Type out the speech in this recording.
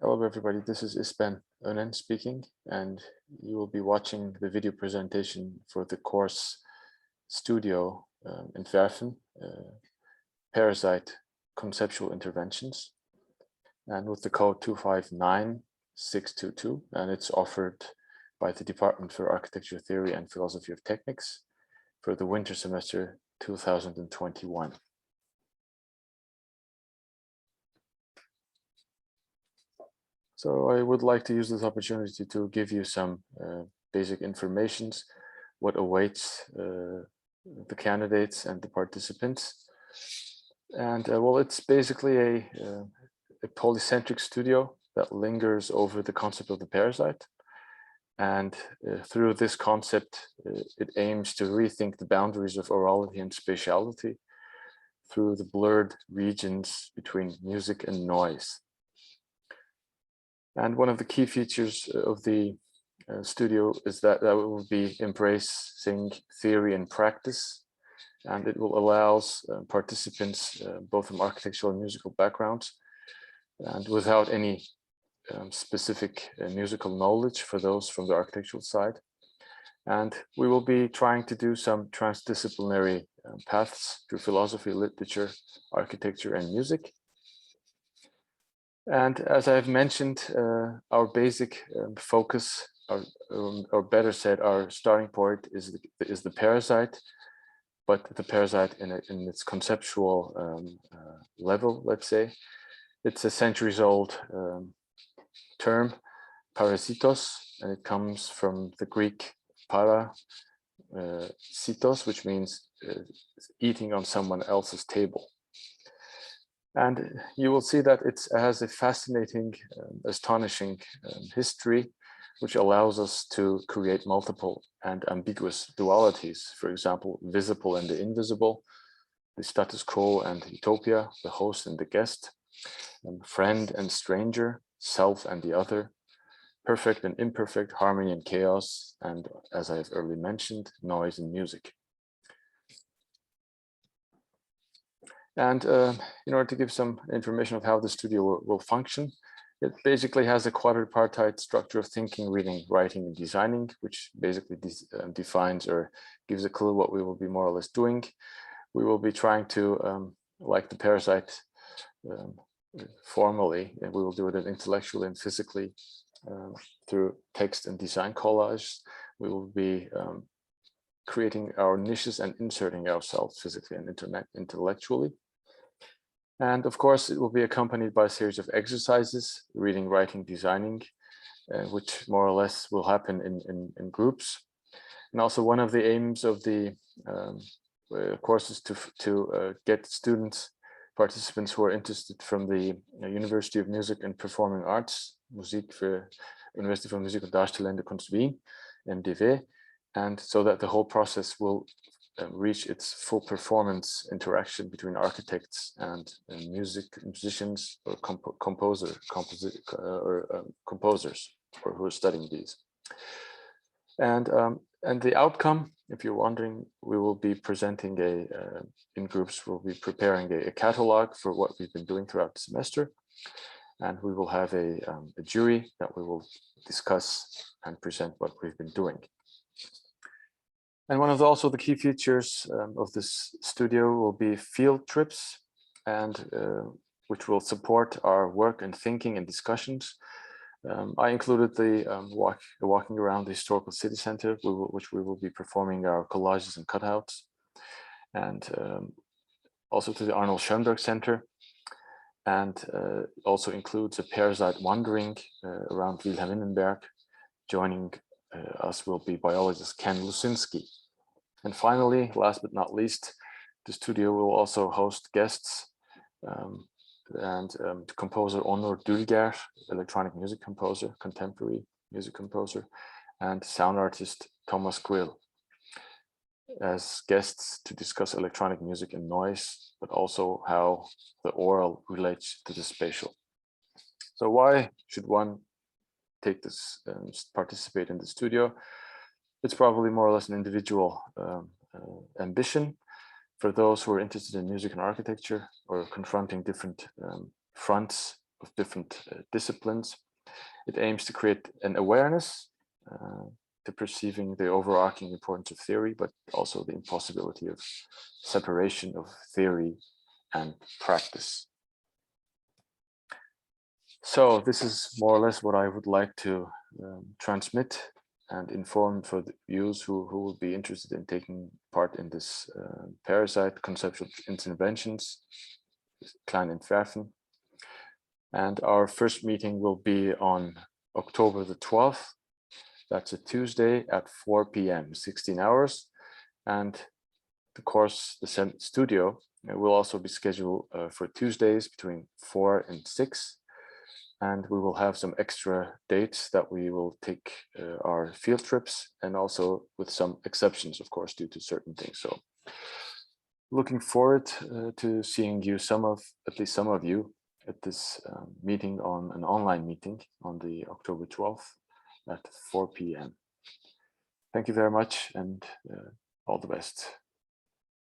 Hello everybody, this is Isben Önen speaking, and you will be watching the video presentation for the course Studio Entwerfen, Parasite Conceptual Interventions, and with the code 259622, and it's offered by the Department for Architecture Theory and Philosophy of Techniques for the winter semester 2021. So I would like to use this opportunity to give you some basic informations, what awaits the candidates and the participants. And well, it's basically a polycentric studio that lingers over the concept of the parasite. And through this concept, it aims to rethink the boundaries of orality and spatiality through the blurred regions between music and noise. And one of the key features of the studio is that it will be embracing theory and practice, and it will allow participants both from architectural and musical backgrounds, and without any specific musical knowledge for those from the architectural side. And we will be trying to do some transdisciplinary paths through philosophy, literature, architecture, and music. And as I've mentioned, our basic focus, or better said, our starting point is the parasite, but the parasite in its conceptual level, let's say. It's a centuries-old term, parasitos, and it comes from the Greek parasitos, which means eating on someone else's table. And you will see that it has a fascinating, astonishing history, which allows us to create multiple and ambiguous dualities. For example, visible and the invisible, the status quo and utopia, the host and the guest, friend and stranger, self and the other, perfect and imperfect, harmony and chaos, and as I've earlier mentioned, noise and music. And in order to give some information of how the studio will function, it basically has a quadripartite structure of thinking, reading, writing, and designing, which basically defines or gives a clue what we will be more or less doing. We will be trying to, like the parasite, formally, and we will do it intellectually and physically through text and design collage. We will be creating our niches and inserting ourselves physically and intellectually. And of course, it will be accompanied by a series of exercises, reading, writing, designing, which more or less will happen in groups. And also one of the aims of the course is to get students, participants who are interested from the University of Music and Performing Arts, University for Musik und Darstellende Kunst Wien, MDW, and so that the whole process will reach its full performance interaction between architects and musicians or composers or who are studying these. And the outcome, if you're wondering, we will be presenting in groups, we'll be preparing a catalog for what we've been doing throughout the semester. And we will have a jury that we will discuss and present what we've been doing. And one of also the key features of this studio will be field trips, and which will support our work and thinking and discussions. I included the walking around the historical city center, which we will be performing our collages and cutouts, and also to the Arnold Schoenberg Center, and also includes a parasite wandering around Wilhelminenberg. Joining us will be biologist Ken Lusinski. And finally, last but not least, the studio will also host guests and composer Onur Dülger, electronic music composer, contemporary music composer, and sound artist Thomas Grill as guests to discuss electronic music and noise, but also how the oral relates to the spatial. So why should one take this, participate in the studio? It's probably more or less an individual ambition for those who are interested in music and architecture or confronting different fronts of different disciplines. It aims to create an awareness to perceiving the overarching importance of theory, but also the impossibility of separation of theory and practice. So this is more or less what I would like to transmit and inform for the viewers who will be interested in taking part in this parasite conceptual interventions, klein entwerfen. And our first meeting will be on October the 12th. That's a Tuesday at 4 p.m., 16 hours. And the course, the studio, will also be scheduled for Tuesdays between 4 and 6. And we will have some extra dates that we will take our field trips, and also with some exceptions, of course, due to certain things. So looking forward to seeing you, at least some of you, at this meeting, on an online meeting on the October 12th at 4 p.m. Thank you very much, and all the best.